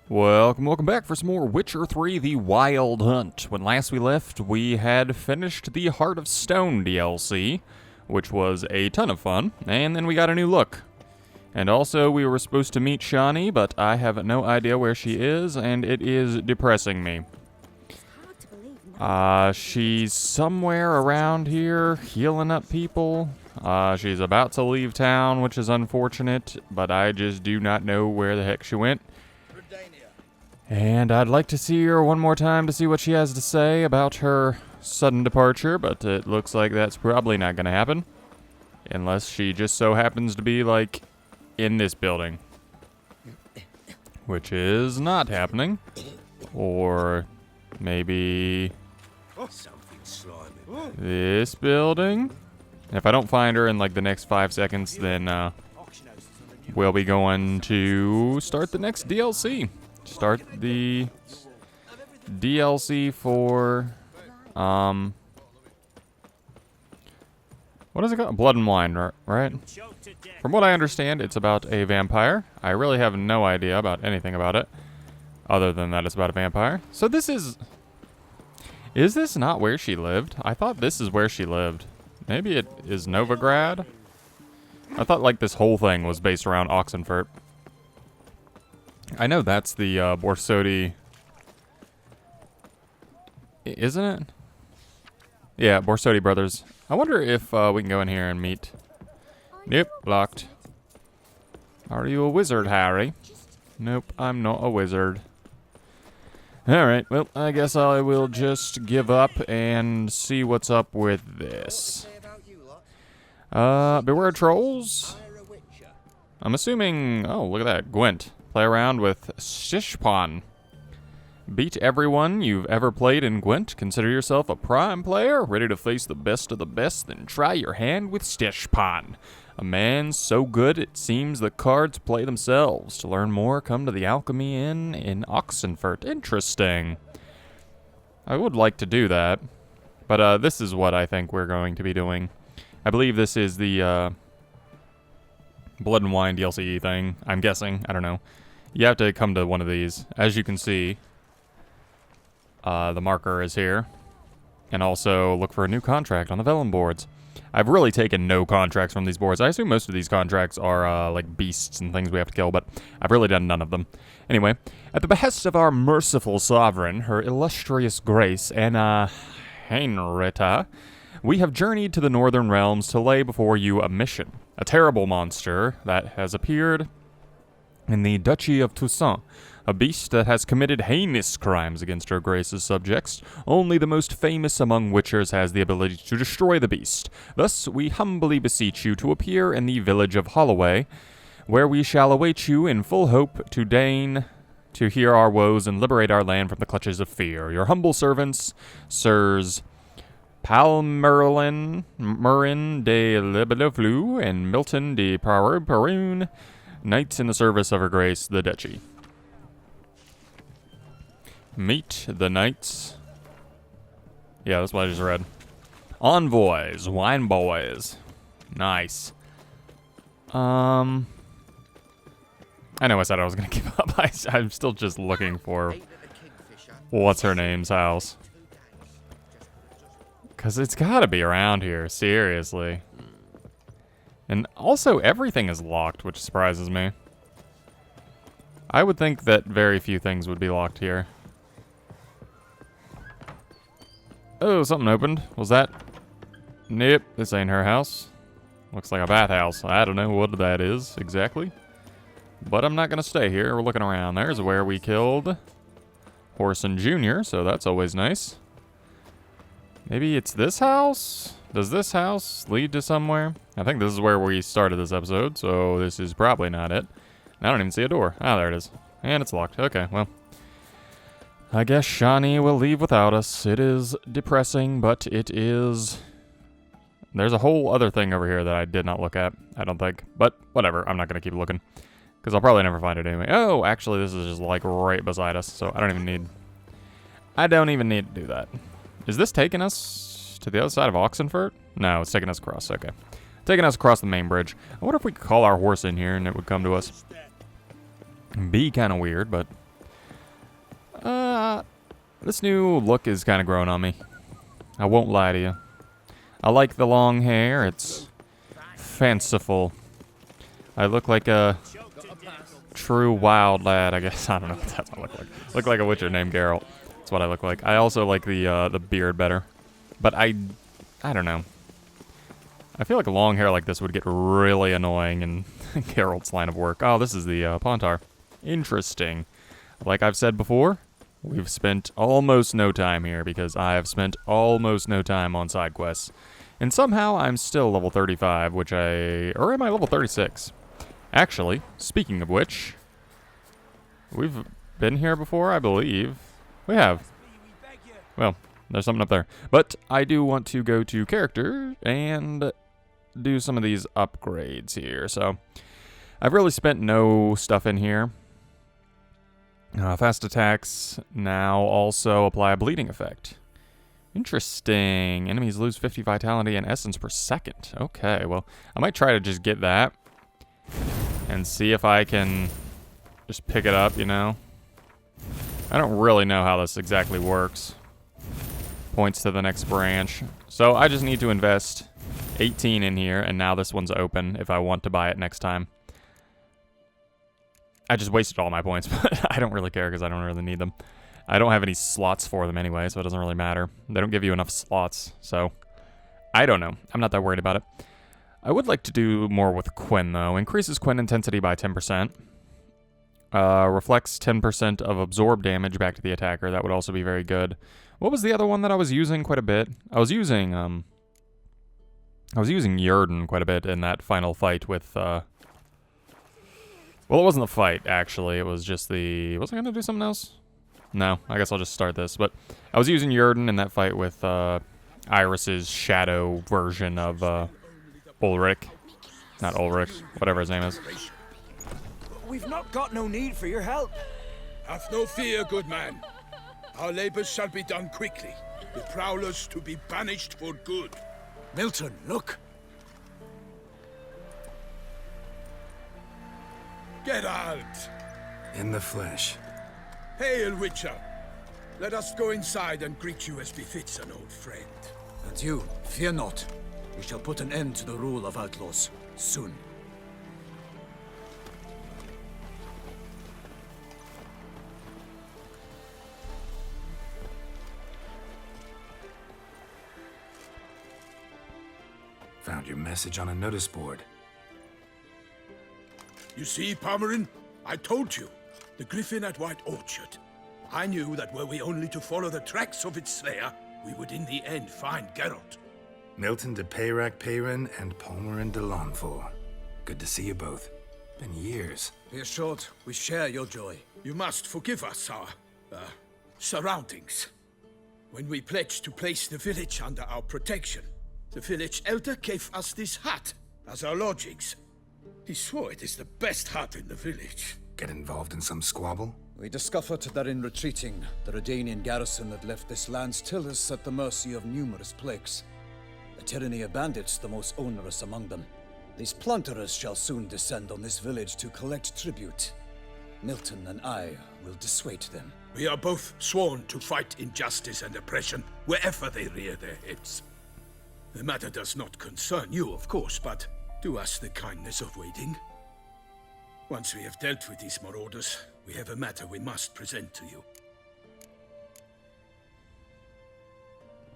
Welcome back for some more Witcher 3 The Wild Hunt. When last we left, we had finished the Heart of Stone DLC, which was a ton of fun, and then we got a new look. And also, we were supposed to meet Shani, but I have no idea where she is, and it is depressing me. She's somewhere around here, healing up people. She's about to leave town, which is unfortunate, but I just do not know where the heck she went. And I'd like to see her one more time to see what she has to say about her sudden departure, but it looks like that's probably not going to happen. Unless she just so happens to be, like, in this building. Which is not happening. Or maybe this building. If I don't find her in, like, the next 5 seconds, then we'll be going to start the next DLC. Start the DLC for, what is it called? Blood and Wine, right? From what I understand, it's about a vampire. I really have no idea about anything about it, other than that it's about a vampire. So this is this not where she lived? I thought this is where she lived. Maybe it is Novigrad? I thought, like, this whole thing was based around Oxenfurt. I know that's the Borsodi, isn't it? Yeah, Borsodi brothers. I wonder if we can go in here and meet. Nope, locked. Are you a wizard, Harry? Nope, I'm not a wizard. Alright, well, I guess I will just give up and see what's up with this. Beware trolls? I'm assuming, oh, look at that, Gwent. Play around with Stishpon. Beat everyone you've ever played in Gwent. Consider yourself a prime player, ready to face the best of the best, then try your hand with Stishpon. A man so good it seems the cards play themselves. To learn more, come to the Alchemy Inn in Oxenfurt. Interesting. I would like to do that, but this is what I think we're going to be doing. I believe this is the Blood and Wine DLC thing, I'm guessing. I don't know. You have to come to one of these. As you can see, the marker is here. And also look for a new contract on the vellum boards. I've really taken no contracts from these boards. I assume most of these contracts are like beasts and things we have to kill, but I've really done none of them. Anyway, at the behest of our merciful sovereign, her illustrious grace, Anna Henrietta, we have journeyed to the northern realms to lay before you a mission. A terrible monster that has appeared in the Duchy of Toussaint, a beast that has committed heinous crimes against her grace's subjects. Only the most famous among witchers has the ability to destroy the beast. Thus, we humbly beseech you to appear in the village of Holloway, where we shall await you in full hope to deign to hear our woes and liberate our land from the clutches of fear. Your humble servants, Sirs Palmerlin, Murin de Lebeleflu, and Milton de Perun, knights in the service of her grace, the Duchy. Meet the knights. Yeah, that's what I just read. Envoys, wine boys. Nice. I know I said I was going to give up. I'm still just looking for what's her name's house. Because it's got to be around here, seriously. And also, everything is locked, which surprises me. I would think that very few things would be locked here. Oh, something opened. Was that? Nope, this ain't her house. Looks like a bathhouse. I don't know what that is exactly. But I'm not going to stay here. We're looking around. There's where we killed Whoreson Jr., so that's always nice. Maybe it's this house? Does this house lead to somewhere? I think this is where we started this episode, so this is probably not it. I don't even see a door. Ah, there it is. And it's locked. Okay, well. I guess Shani will leave without us. It is depressing, but it is... There's a whole other thing over here that I did not look at, I don't think. But whatever, I'm not going to keep looking. Because I'll probably never find it anyway. Oh, actually, this is just like right beside us, so I don't even need to do that. Is this taking us to the other side of Oxenfurt? No, it's taking us across. Okay. Taking us across the main bridge. I wonder if we could call our horse in here and it would come to us. Be kind of weird, but This new look is kind of growing on me. I won't lie to you. I like the long hair. It's fanciful. I look like a true wild lad, I guess. I don't know what that look like. Look like a witcher named Geralt. That's what I look like. I also like the beard better. But I don't know. I feel like long hair like this would get really annoying in Geralt's line of work. Oh, this is the Pontar. Interesting. Like I've said before, we've spent almost no time here because I have spent almost no time on side quests. And somehow I'm still level 35, or am I level 36? Actually, speaking of which, we've been here before, I believe. We have. Well, there's something up there. But I do want to go to character and do some of these upgrades here. So I've really spent no stuff in here. Fast attacks now also apply a bleeding effect. Interesting. Enemies lose 50 vitality and essence per second. Okay, well, I might try to just get that and see if I can just pick it up, you know? I don't really know how this exactly works. Points to the next branch. So I just need to invest 18 in here, and now this one's open if I want to buy it next time. I just wasted all my points, but I don't really care because I don't really need them. I don't have any slots for them anyway, so it doesn't really matter. They don't give you enough slots, so I don't know. I'm not that worried about it. I would like to do more with Quen, though. Increases Quen intensity by 10%. Reflects 10% of absorb damage back to the attacker. That would also be very good. What was the other one that I was using quite a bit? I was using Yrden quite a bit in that final fight with, well, it wasn't the fight, actually. It was just the... Was I going to do something else? No, I guess I'll just start this. But I was using Yrden in that fight with Iris's shadow version of Ulrich. Not Ulrich, whatever his name is. We've not got no need for your help. Have no fear, good man. Our labors shall be done quickly. The prowlers to be banished for good. Milton, look. Geralt! In the flesh. Hail, Witcher! Let us go inside and greet you as befits an old friend. And you, fear not. We shall put an end to the rule of outlaws, soon. Found your message on a notice board. You see, Palmerin? I told you. The Griffin at White Orchard. I knew that were we only to follow the tracks of its slayer, we would in the end find Geralt. Milton de Peyrac Peyran and Palmerin de Launfal. Good to see you both. Been years. Be assured, we share your joy. You must forgive us our, surroundings. When we pledged to place the village under our protection, the village elder gave us this hut as our lodgings. He swore it is the best hut in the village. Get involved in some squabble? We discovered that in retreating, the Redanian garrison had left this land's tillers at the mercy of numerous plagues. A tyranny of bandits, the most onerous among them. These plunderers shall soon descend on this village to collect tribute. Milton and I will dissuade them. We are both sworn to fight injustice and oppression wherever they rear their heads. The matter does not concern you, of course, but do us the kindness of waiting. Once we have dealt with these marauders, we have a matter we must present to you.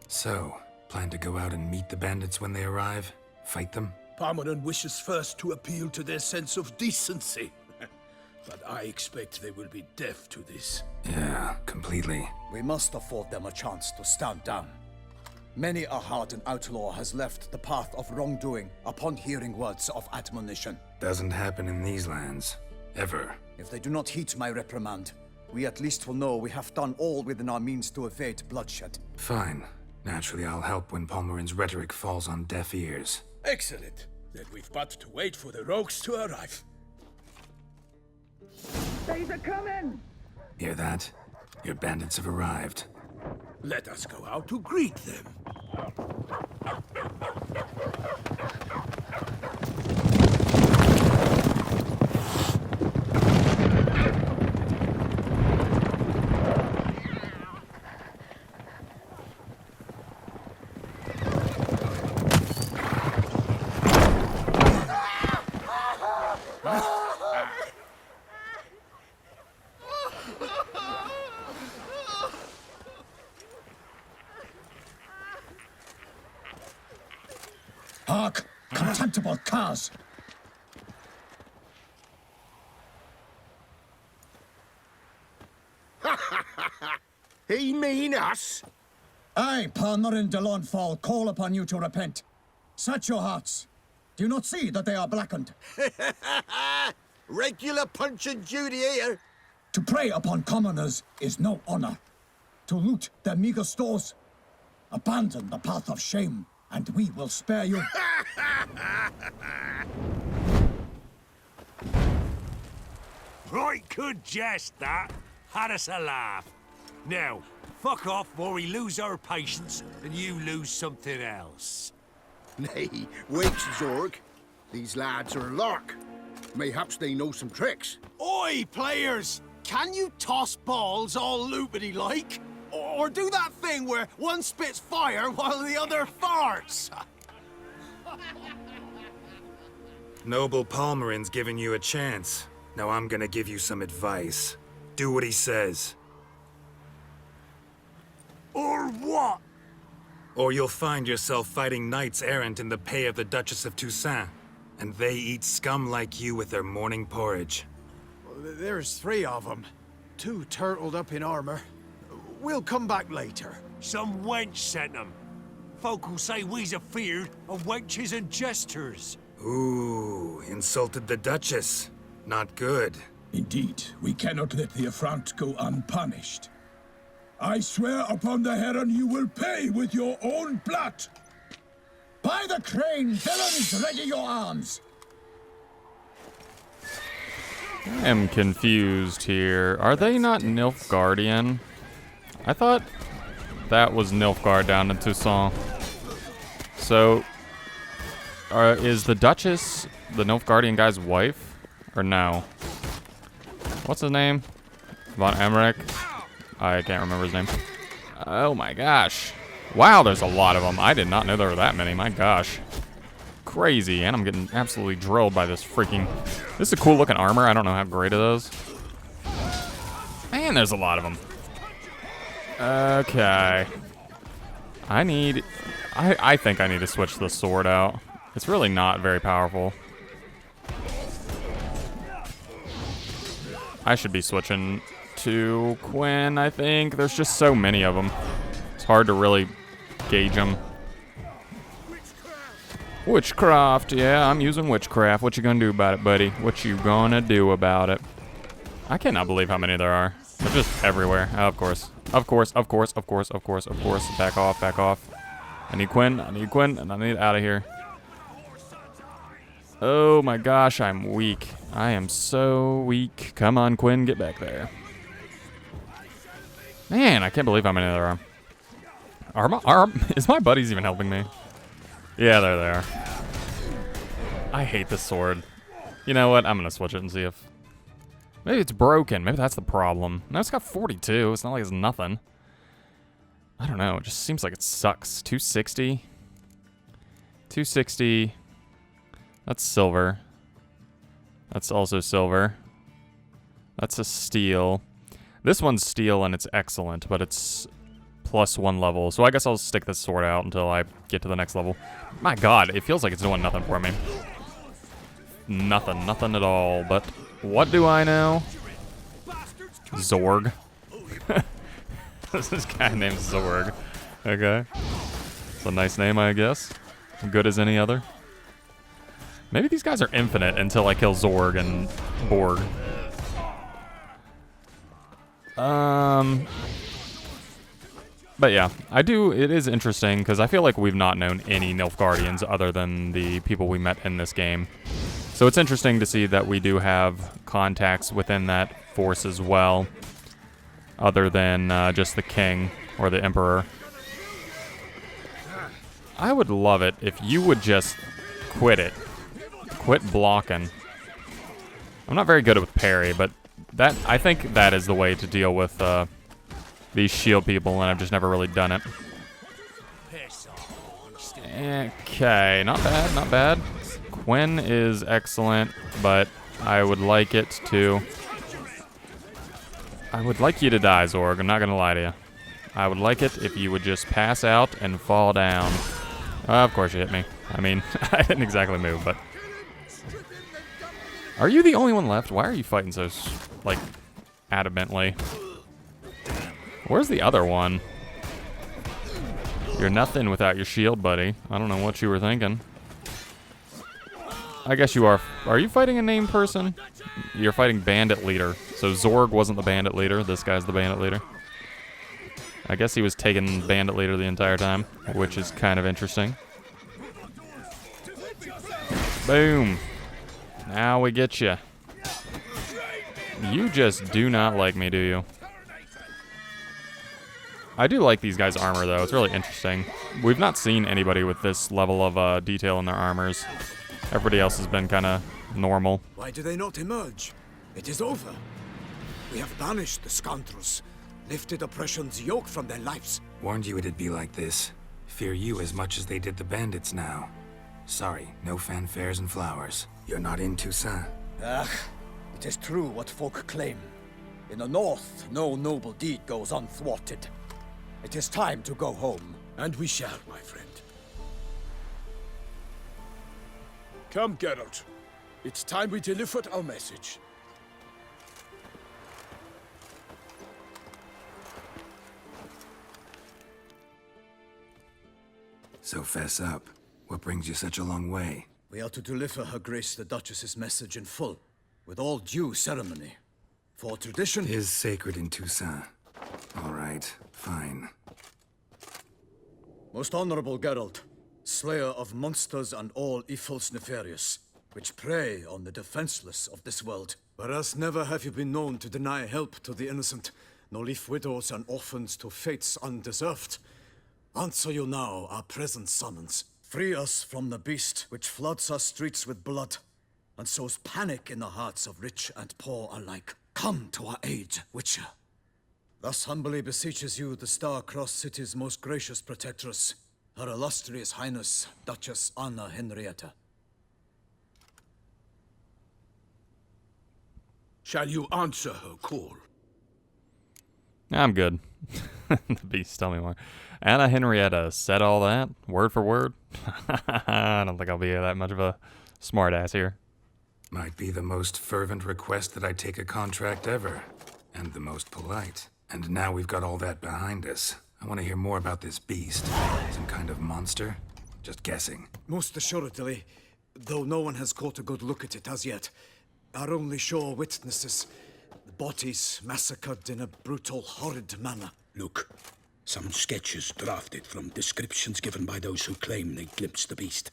So, plan to go out and meet the bandits when they arrive? Fight them? Palmerin wishes first to appeal to their sense of decency. But I expect they will be deaf to this. Yeah, completely. We must afford them a chance to stand down. Many a hardened outlaw has left the path of wrongdoing upon hearing words of admonition. Doesn't happen in these lands. Ever. If they do not heed my reprimand, we at least will know we have done all within our means to evade bloodshed. Fine. Naturally, I'll help when Palmerin's rhetoric falls on deaf ears. Excellent. Then we've but to wait for the rogues to arrive. They's a coming! Hear that? Your bandits have arrived. Let us go out to greet them. contemptible curs! He mean us? I, Palmerin de Lawnfall, call upon you to repent. Set your hearts. Do you not see that they are blackened? Regular punch and duty here. To prey upon commoners is no honor. To loot their meager stores, abandon the path of shame, and we will spare you. Right good jest, that. Had us a laugh. Now, fuck off or we lose our patience and you lose something else. Nay, wait, Zorg. These lads are a lark. Mayhaps they know some tricks. Oi, players! Can you toss balls all loopity-like? Or do that thing where one spits fire while the other farts? Noble Palmerin's giving you a chance. Now I'm gonna give you some advice. Do what he says. Or what? Or you'll find yourself fighting knights errant in the pay of the Duchess of Toussaint. And they eat scum like you with their morning porridge. There's 3 of them. 2 turtled up in armor. We'll come back later. Some wench sent them. Folk will say we's afeard of wenches and jesters. Ooh, insulted the Duchess. Not good. Indeed, we cannot let the affront go unpunished. I swear upon the Heron you will pay with your own blood! By the crane, villains, ready your arms! I am confused here. Are they not Nilfgaardian? I thought that was Nilfgaard down in Toussaint. So, is the Duchess the Nilfgaardian guy's wife? Or no? What's his name? Von Emmerich? I can't remember his name. Oh my gosh. Wow, there's a lot of them. I did not know there were that many. My gosh. Crazy. And I'm getting absolutely drilled by this freaking... This is a cool looking armor. I don't know how great it is. Man, there's a lot of them. Okay. I think I need to switch the sword out. It's really not very powerful. I should be switching to Quinn, I think. There's just so many of them. It's hard to really gauge them. Witchcraft, yeah, I'm using witchcraft. What you gonna do about it, buddy? What you gonna do about it? I cannot believe how many there are. They're just everywhere. Oh, of course. Of course, of course, of course, of course, of course. Back off, back off. I need Quinn, and I need out of here. Oh my gosh, I'm weak. I am so weak. Come on, Quinn, get back there. Man, I can't believe how many there are. Is my buddies even helping me? Yeah, there they are. I hate this sword. You know what? I'm gonna switch it and see if... Maybe it's broken. Maybe that's the problem. No, it's got 42. It's not like it's nothing. I don't know. It just seems like it sucks. 260. 260. That's silver. That's also silver. That's a steel. This one's steel and it's excellent, but it's +1 level. So I guess I'll stick this sword out until I get to the next level. My god, it feels like it's doing nothing for me. Nothing. Nothing at all. But what do I know? Zorg. This guy named Zorg. Okay. It's a nice name, I guess. Good as any other. Maybe these guys are infinite until I kill Zorg and Borg. But yeah, it is interesting because I feel like we've not known any Nilfgaardians other than the people we met in this game. So it's interesting to see that we do have contacts within that force as well, other than just the king or the emperor. I would love it if you would just quit it. Quit blocking. I'm not very good with parry, but I think that is the way to deal with these shield people, and I've just never really done it. Okay, not bad, not bad. Quinn is excellent, but I would like it to... I would like you to die, Zorg. I'm not gonna lie to you. I would like it if you would just pass out and fall down. Of course you hit me. I mean, I didn't exactly move, but... Are you the only one left? Why are you fighting so, like, adamantly? Where's the other one? You're nothing without your shield, buddy. I don't know what you were thinking. I guess you are. Are you fighting a named person? You're fighting Bandit Leader. So Zorg wasn't the Bandit Leader. This guy's the Bandit Leader. I guess he was taking Bandit Leader the entire time, which is kind of interesting. Boom. Now we get you. You just do not like me, do you? I do like these guys' armor, though. It's really interesting. We've not seen anybody with this level of detail in their armors. Everybody else has been kind of normal. Why do they not emerge? It is over. We have banished the scoundrels, lifted oppression's yoke from their lives. Warned you it'd be like this. Fear you as much as they did the bandits now. Sorry, no fanfares and flowers. You're not in Toussaint. Ah, it is true what folk claim. In the north, no noble deed goes unthwarted. It is time to go home. And we shall, my friend. Come, Geralt. It's time we delivered our message. So fess up. What brings you such a long way? We are to deliver Her Grace the Duchess's message in full, with all due ceremony. For tradition Is sacred in Toussaint. All right, fine. Most honorable Geralt, slayer of monsters and all evils nefarious, which prey on the defenseless of this world. Whereas never have you been known to deny help to the innocent, nor leave widows and orphans to fates undeserved. Answer you now our present summons. Free us from the beast which floods our streets with blood, and sows panic in the hearts of rich and poor alike. Come to our aid, Witcher. Thus humbly beseeches you the Star-Crossed City's most gracious protectress, Her Illustrious Highness, Duchess Anna Henrietta. Shall you answer her call? I'm good. The beast, tell me more. Anna Henrietta said all that, word for word. I don't think I'll be that much of a smartass here. Might be the most fervent request that I take a contract ever. And the most polite. And now we've got all that behind us. I want to hear more about this beast. Some kind of monster? Just guessing. Most assuredly, though no one has caught a good look at it as yet. Our only sure witnesses, the bodies massacred in a brutal, horrid manner. Look, some sketches drafted from descriptions given by those who claim they glimpsed the beast.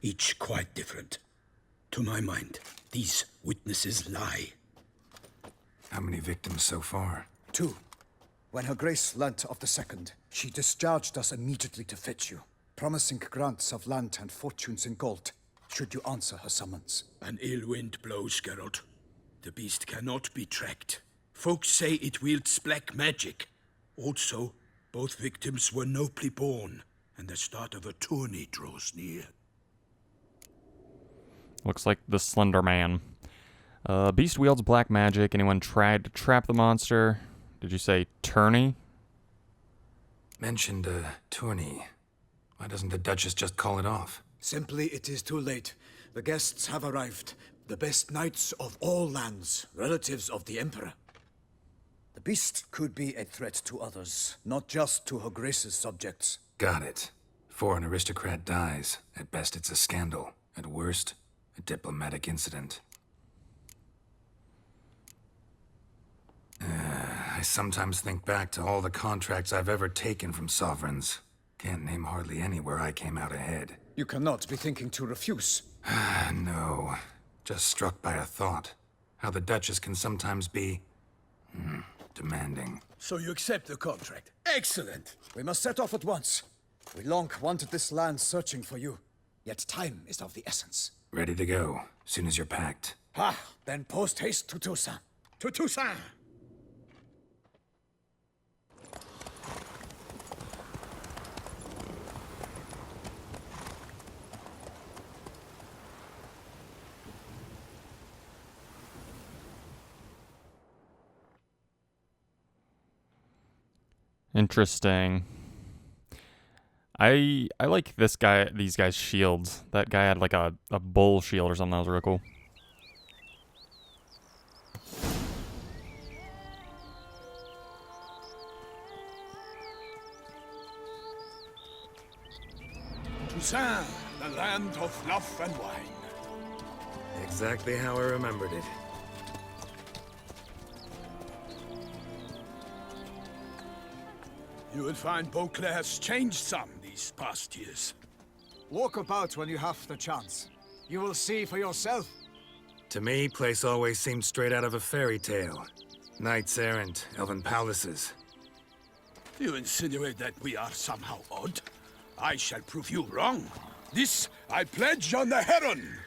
Each quite different. To my mind, these witnesses lie. How many victims so far? 2. When Her Grace learnt of the second, she discharged us immediately to fetch you, promising grants of land and fortunes in gold, should you answer her summons. An ill wind blows, Geralt. The beast cannot be tracked. Folks say it wields black magic. Also, both victims were nobly born, and the start of a tourney draws near. Looks like the Slender Man. Beast wields black magic. Anyone tried to trap the monster? Did you say tourney? Mentioned a tourney. Why doesn't the Duchess just call it off? Simply, it is too late. The guests have arrived. The best knights of all lands, relatives of the Emperor. The beast could be a threat to others, not just to Her Grace's subjects. Got it. Before an aristocrat dies, at best it's a scandal. At worst, a diplomatic incident. I sometimes think back to all the contracts I've ever taken from sovereigns. Can't name hardly any where I came out ahead. You cannot be thinking to refuse. No. Just struck by a thought. How the Duchess can sometimes be... demanding. So you accept the contract? Excellent! We must set off at once. We long wanted this land searching for you, yet time is of the essence. Ready to go, soon as you're packed. Ha! Then post haste to Toussaint. To Toussaint! Interesting. I like this guy, these guys' shields. That guy had like a bull shield or something that was real cool. Toussaint, the land of love and wine. Exactly how I remembered it. You will find Beauclair's changed some these past years. Walk about when you have the chance. You will see for yourself. To me, place always seemed straight out of a fairy tale. Knights errant, elven palaces. You insinuate that we are somehow odd? I shall prove you wrong. This I pledge on the Heron.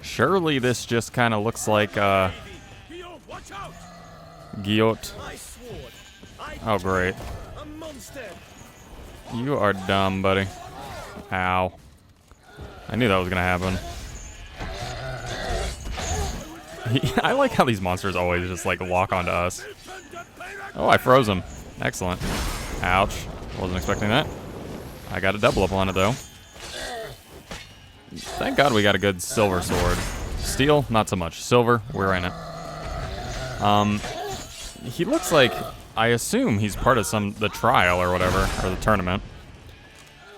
Surely this just kind of looks like Guillot. Oh great. You are dumb, buddy. Ow. I knew that was gonna happen. I like how these monsters always just like lock onto us. Oh, I froze him. Excellent. Ouch. Wasn't expecting that. I got a double up on it though. Thank God we got a good silver sword. Steel, not so much. Silver, we're in it. He looks like, I assume he's part of the trial or whatever, or the tournament.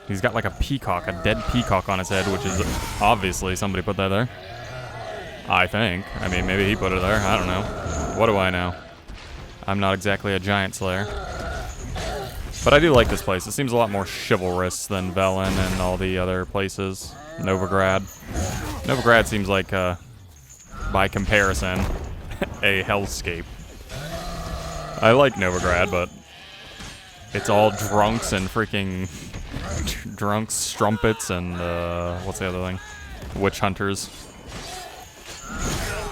He's got like a peacock, a dead peacock on his head, which is obviously somebody put that there. I think. I mean, maybe he put it there. I don't know. What do I know? I'm not exactly a giant slayer. But I do like this place. It seems a lot more chivalrous than Velen and all the other places. Novigrad. Novigrad seems like, by comparison, a hellscape. I like Novigrad, but it's all drunks and freaking drunks, strumpets, and what's the other thing? Witch hunters.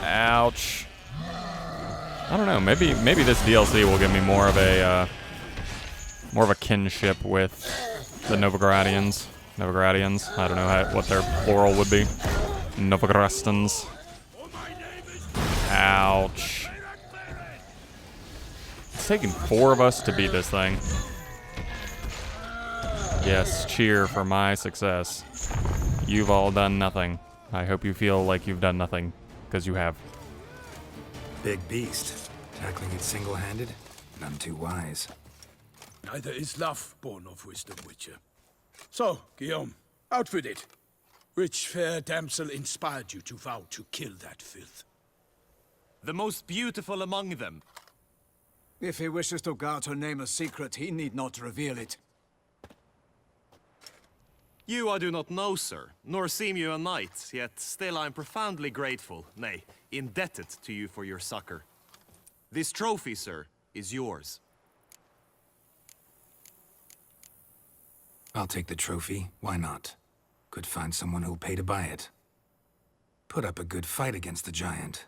Ouch. I don't know. Maybe this DLC will give me more of a kinship with the Novigradians. I don't know what their plural would be. Novigrastans. Ouch. It's taking 4 of us to beat this thing. Yes, cheer for my success. You've all done nothing. I hope you feel like you've done nothing, because you have. Big beast. Tackling it single-handed? None too wise. Neither is love born of wisdom, Witcher. So, Guillaume, outfit it. Which fair damsel inspired you to vow to kill that filth? The most beautiful among them. If he wishes to guard her name a secret, he need not reveal it. You I do not know, sir, nor seem you a knight, yet still I am profoundly grateful, nay, indebted to you for your succor. This trophy, sir, is yours. I'll take the trophy. Why not? Could find someone who'll pay to buy it. Put up a good fight against the giant.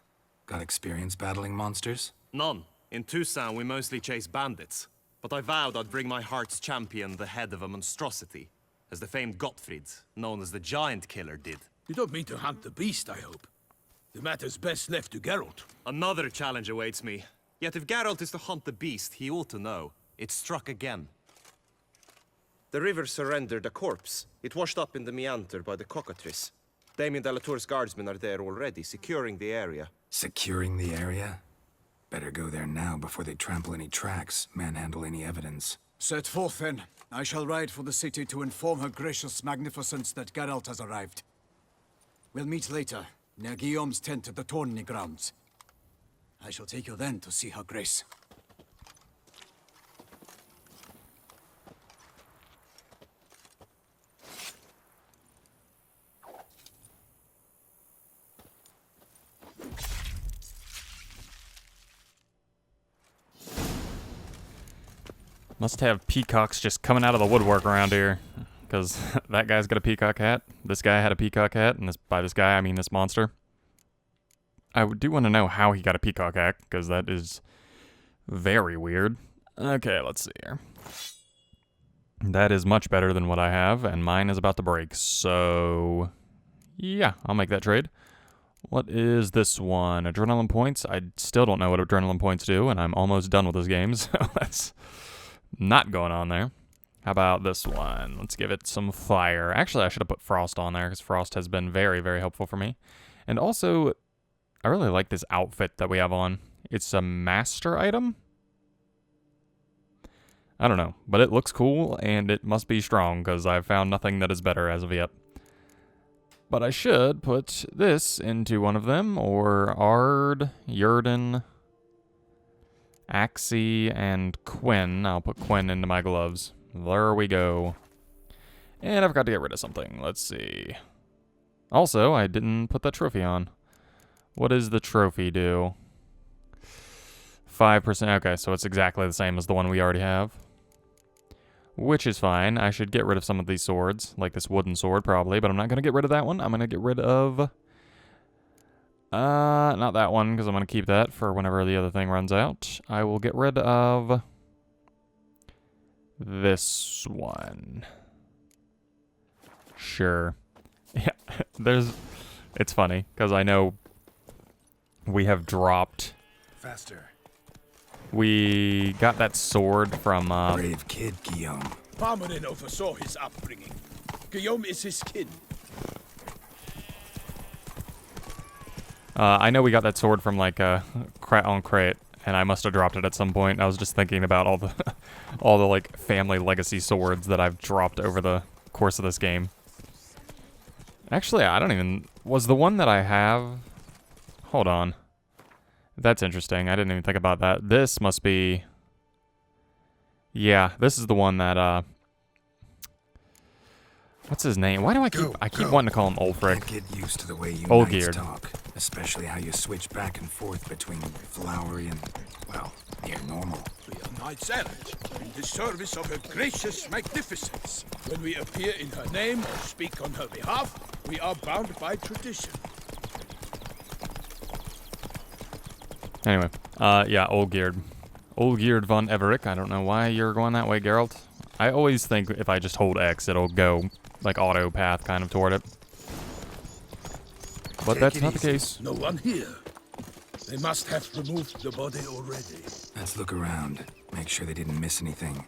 Got experience battling monsters? None. In Toussaint, we mostly chase bandits. But I vowed I'd bring my heart's champion the head of a monstrosity, as the famed Gottfried, known as the Giant Killer, did. You don't mean to hunt the beast, I hope. The matter's best left to Geralt. Another challenge awaits me. Yet if Geralt is to hunt the beast, he ought to know. It struck again. The river surrendered a corpse. It washed up in the meander by the cockatrice. Damien de la Tour's guardsmen are there already, securing the area. Securing the area? Better go there now before they trample any tracks, manhandle any evidence. Set forth, then. I shall ride for the city to inform her gracious magnificence that Geralt has arrived. We'll meet later, near Guillaume's tent at the tourney grounds. I shall take you then to see her grace. Must have peacocks just coming out of the woodwork around here. Because that guy's got a peacock hat. This guy had a peacock hat. And by this guy, I mean this monster. I do want to know how he got a peacock hat. Because that is very weird. Okay, let's see here. That is much better than what I have. And mine is about to break. So, yeah, I'll make that trade. What is this one? Adrenaline points? I still don't know what adrenaline points do. And I'm almost done with this game. So that's not going on there. How about this one? Let's give it some fire. Actually, I should have put Frost on there because Frost has been very, very helpful for me. And also, I really like this outfit that we have on. It's a master item? I don't know, but it looks cool and it must be strong because I've found nothing that is better as of yet. But I should put this into one of them, or Ard, Yurden, Axie, and Quinn. I'll put Quinn into my gloves. There we go. And I forgot to get rid of something. Let's see. Also, I didn't put that trophy on. What does the trophy do? 5%. Okay, so it's exactly the same as the one we already have. Which is fine. I should get rid of some of these swords, like this wooden sword probably, but I'm not going to get rid of that one. I'm going to get rid of... not that one, because I'm going to keep that for whenever the other thing runs out. I will get rid of this one. Sure. Yeah, it's funny, because I know we have dropped... Faster. We got that sword from, Brave kid, Guillaume. Parmanin oversaw his upbringing. Guillaume is his kin. I know we got that sword from, like, on crate, and I must have dropped it at some point. I was just thinking about all the, like, family legacy swords that I've dropped over the course of this game. Actually, I don't even... Was the one that I have... Hold on. That's interesting. I didn't even think about that. This must be... Yeah, this is the one that, What's his name? Why do I keep wanting to call him Ulfric? Get used to the way you Olgierd. talk, especially how you switch back and forth between flowery and, well, near normal. We are knights errant, in the service of her gracious magnificence. When we appear in her name or speak on her behalf, we are bound by tradition. Anyway, yeah, Olgierd. Olgierd von Everec. I don't know why you're going that way, Geralt. I always think if I just hold X, it'll go, like, auto path kind of toward it. But that's not the case. No one here. They must have removed the body already. Let's look around. Make sure they didn't miss anything.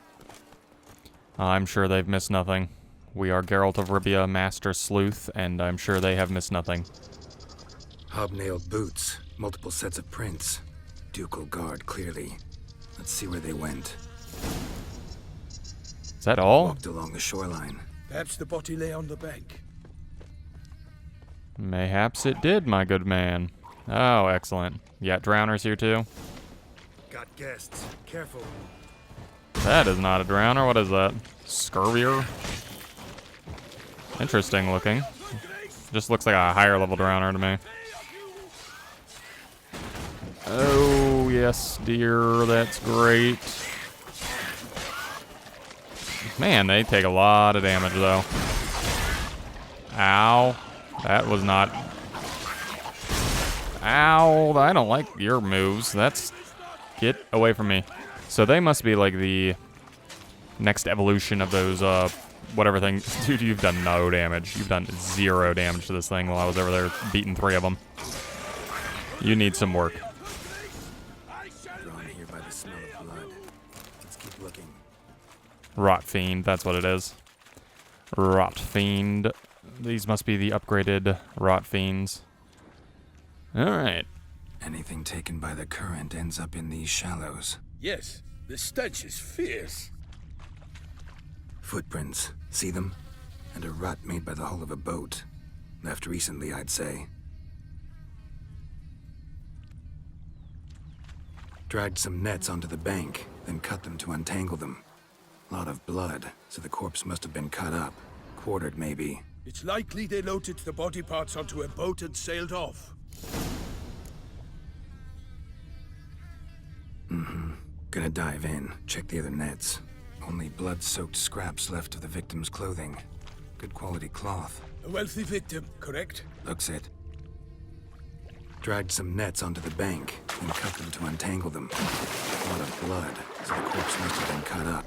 I'm sure they've missed nothing. We are Geralt of Rivia, Master Sleuth, and I'm sure they have missed nothing. Hobnailed boots, multiple sets of prints. Ducal guard, clearly. Let's see where they went. Is that all? Walked along the shoreline. Perhaps the body lay on the bank. Mayhaps it did, my good man. Oh, excellent. You got drowners here too? Got guests. Careful. That is not a drowner. What is that? Scurvier? Interesting looking. Just looks like a higher level drowner to me. Oh, yes, dear. That's great. Man, they take a lot of damage, though. Ow. That was not... Ow. I don't like your moves. Get away from me. So they must be, like, the next evolution of those, whatever thing. Dude, you've done no damage. You've done 0 damage to this thing while I was over there beating 3 of them. You need some work. Drawn here by the smell of blood. Let's keep looking. Rot Fiend, that's what it is. Rot Fiend. These must be the upgraded Rot Fiends. Alright. Anything taken by the current ends up in these shallows. Yes, the stench is fierce. Footprints. See them? And a rut made by the hull of a boat. Left recently, I'd say. Dragged some nets onto the bank, then cut them to untangle them. Lot of blood, so the corpse must have been cut up. Quartered, maybe. It's likely they loaded the body parts onto a boat and sailed off. Gonna dive in, check the other nets. Only blood-soaked scraps left of the victim's clothing. Good quality cloth. A wealthy victim, correct? Looks it. Dragged some nets onto the bank, then cut them to untangle them. A lot of blood, so the corpse must have been cut up.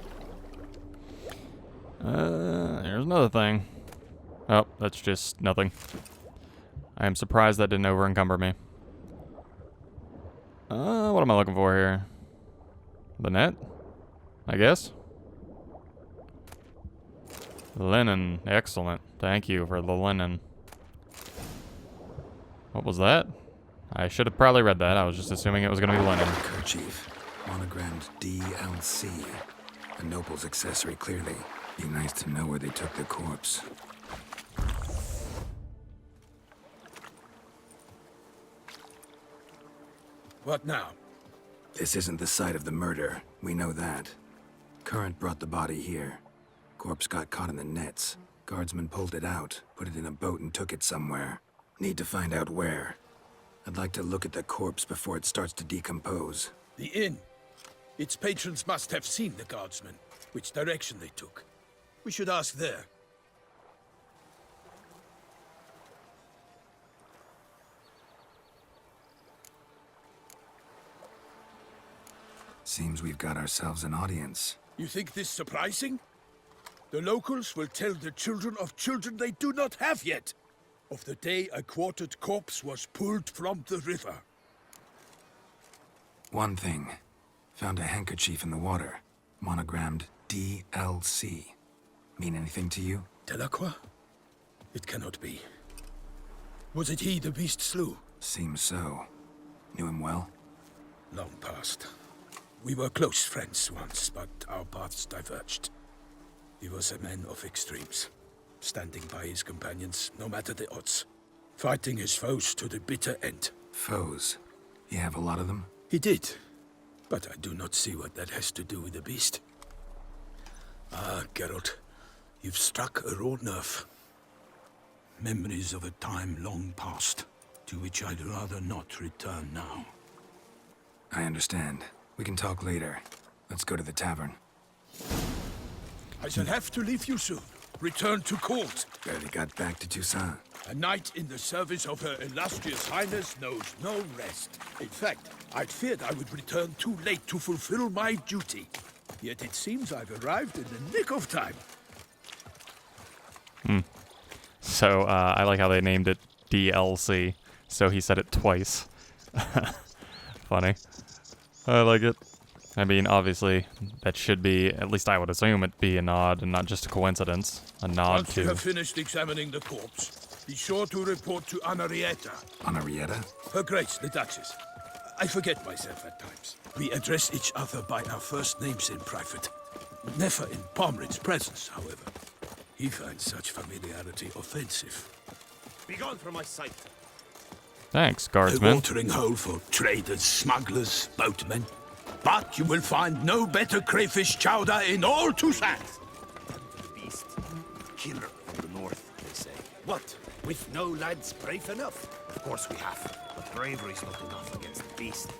There's another thing. Oh, that's just nothing. I am surprised that didn't over-encumber me. What am I looking for here? The net? I guess? Linen. Excellent. Thank you for the linen. What was that? I should have probably read that. I was just assuming it was going to be linen. Kerchief. Monogrammed DLC. A noble's accessory, clearly. Be nice to know where they took the corpse. What now? This isn't the site of the murder. We know that. Current brought the body here. Corpse got caught in the nets. Guardsmen pulled it out, put it in a boat and took it somewhere. Need to find out where. I'd like to look at the corpse before it starts to decompose. The inn. Its patrons must have seen the guardsmen, which direction they took. We should ask there. Seems we've got ourselves an audience. You think this surprising? The locals will tell the children of children they do not have yet, of the day a quartered corpse was pulled from the river. One thing. Found a handkerchief in the water. Monogrammed DLC. Mean anything to you? Delacroix? It cannot be. Was it he the beast slew? Seems so. Knew him well? Long past. We were close friends once, but our paths diverged. He was a man of extremes, standing by his companions no matter the odds, fighting his foes to the bitter end. Foes? You have a lot of them? He did, but I do not see what that has to do with the beast. Ah, Geralt, you've struck a raw nerve. Memories of a time long past, to which I'd rather not return now. I understand. We can talk later. Let's go to the tavern. I shall have to leave you soon. Return to court. Barely got back to Toussaint. A knight in the service of Her Illustrious Highness knows no rest. In fact, I'd feared I would return too late to fulfill my duty. Yet it seems I've arrived in the nick of time. So, I like how they named it DLC. So he said it twice. Funny. I like it. I mean, obviously, that should be, at least I would assume it be a nod and not just a coincidence. A nod Once you to... have finished examining the corpse, be sure to report to Anarietta. Anarietta? Her Grace, the Duchess. I forget myself at times. We address each other by our first names in private. Never in Pomrin's presence, however. He finds such familiarity offensive. Begone from my sight. Thanks, A guardsman. watering hole for traders, smugglers, boatmen. But you will find no better crayfish chowder in all Toussaint. The beast. Killer from the north, they say. What? With no lads brave enough? Of course we have. But bravery's not enough against the beast.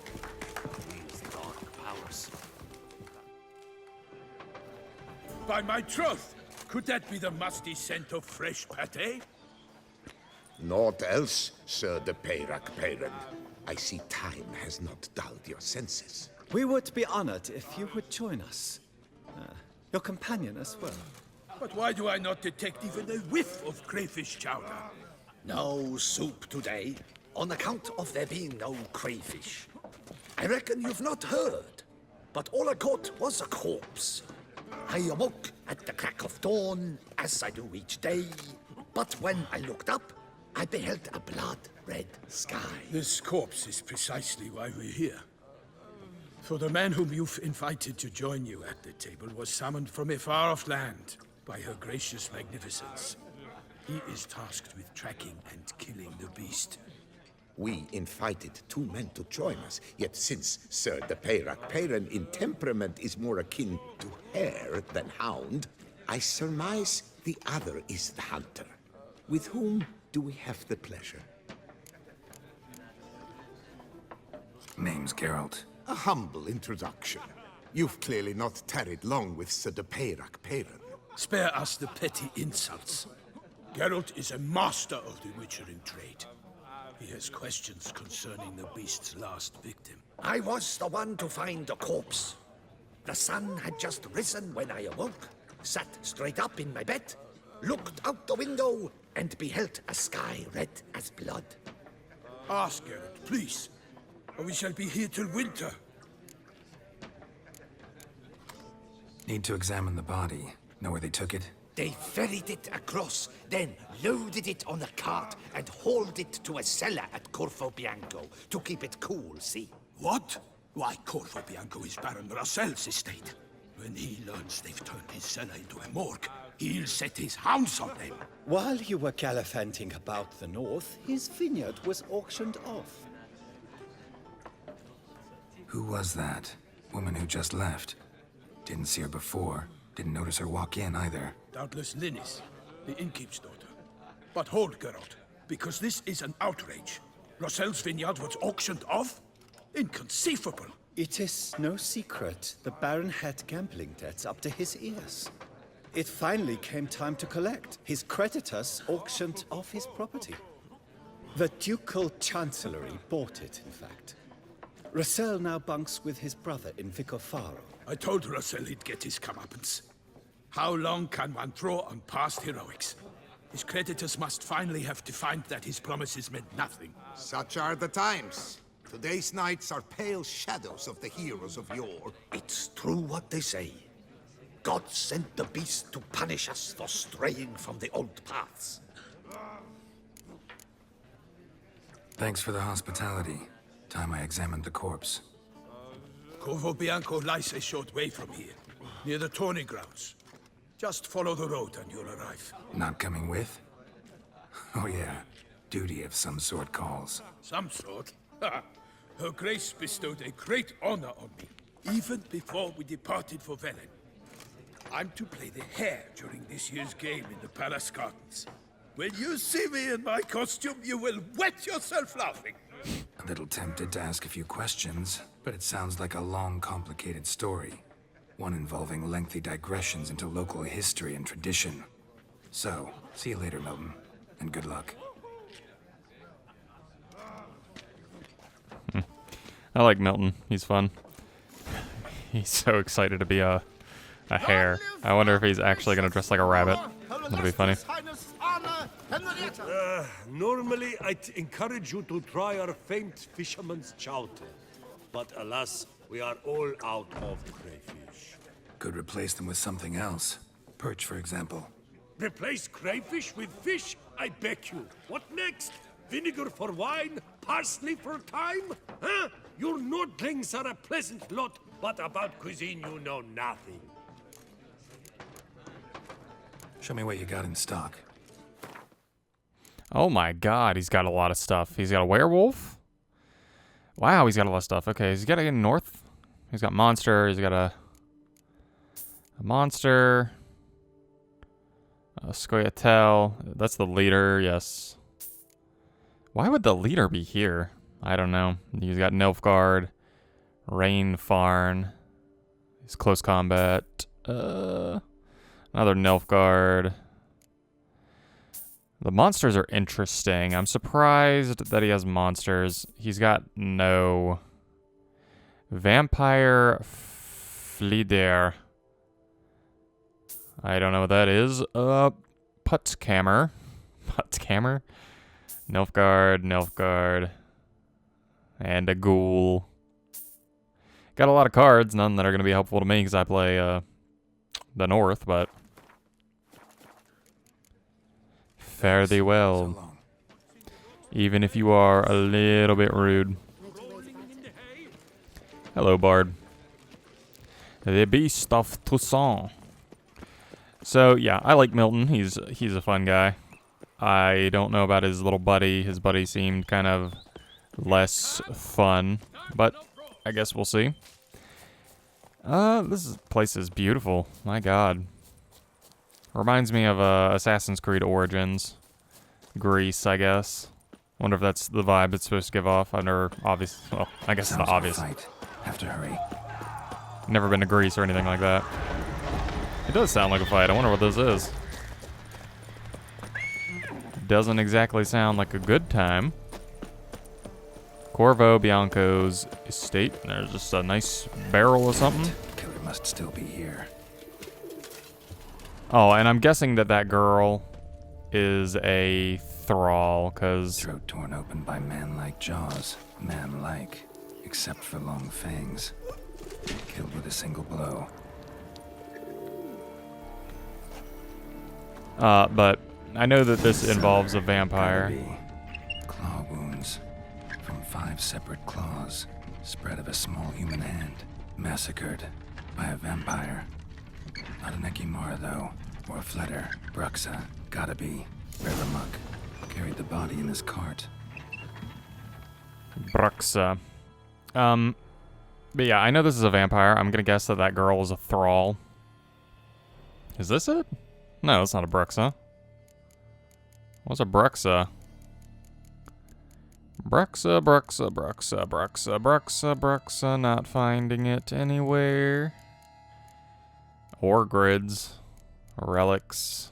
It means dark powers. By my troth, could that be the musty scent of fresh pâté? Naught else, Sir de Peyrac Peyran. I see time has not dulled your senses. We would be honored if you would join us. Your companion as well. But why do I not detect even a whiff of crayfish chowder? No soup today, on account of there being no crayfish. I reckon you've not heard, but all I caught was a corpse. I awoke at the crack of dawn, as I do each day, but when I looked up, I beheld a blood-red sky. This corpse is precisely why we're here. For the man whom you've invited to join you at the table was summoned from a far-off land. by her gracious magnificence. He is tasked with tracking and killing the beast. We invited 2 men to join us, yet since Sir de Peyrac Peyran in temperament is more akin to hare than hound, I surmise the other is the hunter. With whom do we have the pleasure? Name's Geralt. A humble introduction. You've clearly not tarried long with Sir de Peyrac Peyran. Spare us the petty insults. Geralt is a master of the witchering trade. He has questions concerning the beast's last victim. I was the one to find the corpse. The sun had just risen when I awoke, sat straight up in my bed, looked out the window, and beheld a sky red as blood. Ask Geralt, please, or we shall be here till winter. Need to examine the body. Know where they took it? They ferried it across, then loaded it on a cart and hauled it to a cellar at Corvo Bianco to keep it cool, see? What? Why, Corvo Bianco is Baron Rossel's estate. When he learns they've turned his cellar into a morgue, he'll set his hounds on them. While you were gallivanting about the north, his vineyard was auctioned off. Who was that? Woman who just left. Didn't see her before. Didn't notice her walk in either. Doubtless Linnis, the innkeep's daughter. But hold, Geralt, because this is an outrage. Rossel's vineyard was auctioned off? Inconceivable. It is no secret the Baron had gambling debts up to his ears. It finally came time to collect. His creditors auctioned off his property. The Ducal Chancellery bought it, in fact. Rossel now bunks with his brother in Vicofaro. I told Rossel he'd get his comeuppance. How long can one throw on past heroics? His creditors must finally have to find that his promises meant nothing. Such are the times. Today's knights are pale shadows of the heroes of yore. It's true what they say. God sent the beast to punish us for straying from the old paths. Thanks for the hospitality. Time I examined the corpse. Corvo Bianco lies a short way from here, near the tourney grounds. Just follow the road and you'll arrive. Not coming with? Oh yeah, duty of some sort calls. Some sort? Her Grace bestowed a great honor on me, even before we departed for Velen. I'm to play the hare during this year's game in the palace gardens. When you see me in my costume, you will wet yourself laughing. A little tempted to ask a few questions, but it sounds like a long, complicated story. One involving lengthy digressions into local history and tradition. So, see you later, Milton, and good luck. I like Milton. He's fun. He's so excited to be a hare. I wonder if he's actually going to dress like a rabbit. That'll be funny. Normally, I'd encourage you to try our famed fisherman's chowder. But alas, we are all out of crayfish. Could replace them with something else. Perch, for example. Replace crayfish with fish? I beg you. What next? Vinegar for wine? Parsley for thyme? Huh? Your Nordlings are a pleasant lot, but about cuisine you know nothing. Show me what you got in stock. Oh my god, he's got a lot of stuff. He's got a werewolf? Wow, he's got a lot of stuff. Okay, he's got a north. He's got monster. He's got a monster. Scoia'tael. That's the leader, yes. Why would the leader be here? I don't know. He's got Nilfgaard. Rainfarn. He's close combat. Another Nilfgaard. The monsters are interesting. I'm surprised that he has monsters. He's got no Vampire Flieder. I don't know what that is. Putzkammer. Putzkammer? Nilfgaard. And a ghoul. Got a lot of cards, none that are going to be helpful to me because I play the North, but fare thee well. Even if you are a little bit rude. Hello, Bard. The Beast of Toussaint. So yeah, I like Milton. He's a fun guy. I don't know about his little buddy. His buddy seemed kind of less fun, but I guess we'll see. Place is beautiful. My God. Reminds me of Assassin's Creed Origins. Greece, I guess. Wonder if that's the vibe it's supposed to give off. I've never, obviously, well, I guess it's the obvious. Fight. Have to hurry. Never been to Greece or anything like that. It does sound like a fight. I wonder what this is. Doesn't exactly sound like a good time. Corvo Bianco's estate. There's just a nice barrel of something. Killer must still be here. Oh, and I'm guessing that girl is a thrall, because... Throat torn open by man-like jaws. Man-like, except for long fangs. Killed with a single blow. But I know that this involves a vampire. Claw wounds from 5 separate claws, spread of a small human hand, massacred by a vampire. Not an Ekimara, though, or a Fletter. Bruxa, gotta be. Beramuk carried the body in his cart. Bruxa. But yeah, I know this is a vampire. I'm gonna guess that girl is a thrall. Is this it? No, it's not a Bruxa. What's a Bruxa? Bruxa, not finding it anywhere. Orgrids. Relics.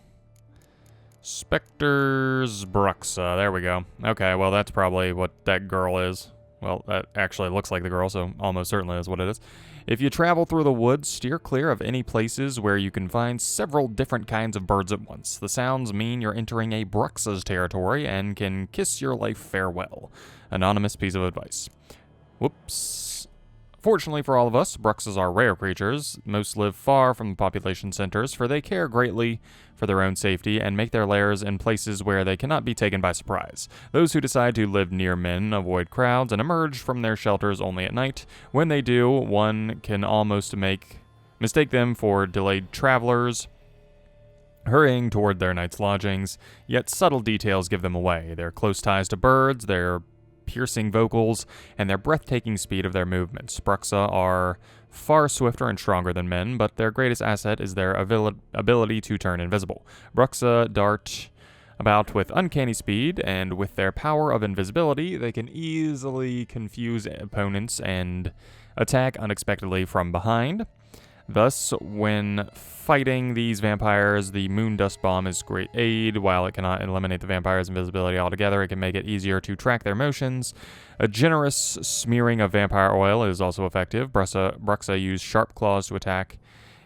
Spectres, Bruxa. There we go. Okay, well, that's probably what that girl is. Well, that actually looks like the girl, so almost certainly is what it is. If you travel through the woods, steer clear of any places where you can find several different kinds of birds at once. The sounds mean you're entering a Bruxa's territory and can kiss your life farewell. Anonymous piece of advice. Whoops. Fortunately for all of us, Bruxas are rare creatures. Most live far from the population centers, for they care greatly for their own safety and make their lairs in places where they cannot be taken by surprise. Those who decide to live near men avoid crowds and emerge from their shelters only at night. When they do, one can almost mistake them for delayed travelers hurrying toward their night's lodgings, yet subtle details give them away. Their close ties to birds, their piercing vocals, and their breathtaking speed of their movements. Bruxa are far swifter and stronger than men, but their greatest asset is their ability to turn invisible. Bruxa dart about with uncanny speed, and with their power of invisibility, they can easily confuse opponents and attack unexpectedly from behind. Thus, when fighting these vampires, the Moon Dust Bomb is great aid. While it cannot eliminate the vampire's invisibility altogether, it can make it easier to track their motions. A generous smearing of vampire oil is also effective. Bruxa use sharp claws to attack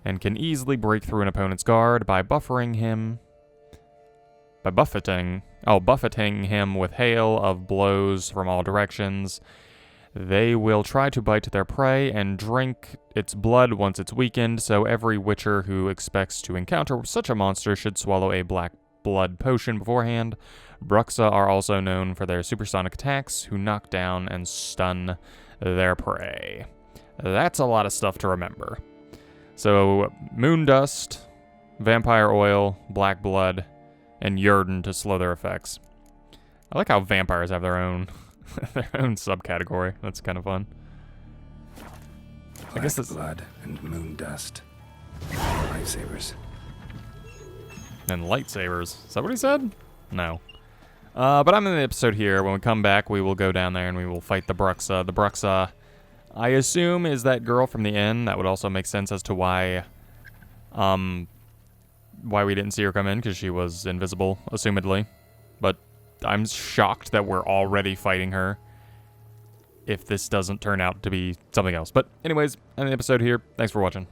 and can easily break through an opponent's guard by buffeting him with hail of blows from all directions. They will try to bite their prey and drink its blood once it's weakened, so every witcher who expects to encounter such a monster should swallow a black blood potion beforehand. Bruxa are also known for their supersonic attacks, who knock down and stun their prey. That's a lot of stuff to remember. So, moon dust, vampire oil, black blood, and Yrden to slow their effects. I like how vampires have their own subcategory. That's kind of fun. Black I guess that's blood and moon dust. Lightsabers. And lightsabers. Is that what he said? No. But I'm in the episode here. When we come back, we will go down there and we will fight the Bruxa. The Bruxa, I assume, is that girl from the inn. That would also make sense as to why we didn't see her come in, because she was invisible, assumedly. But I'm shocked that we're already fighting her if this doesn't turn out to be something else. But anyways, end the episode here. Thanks for watching.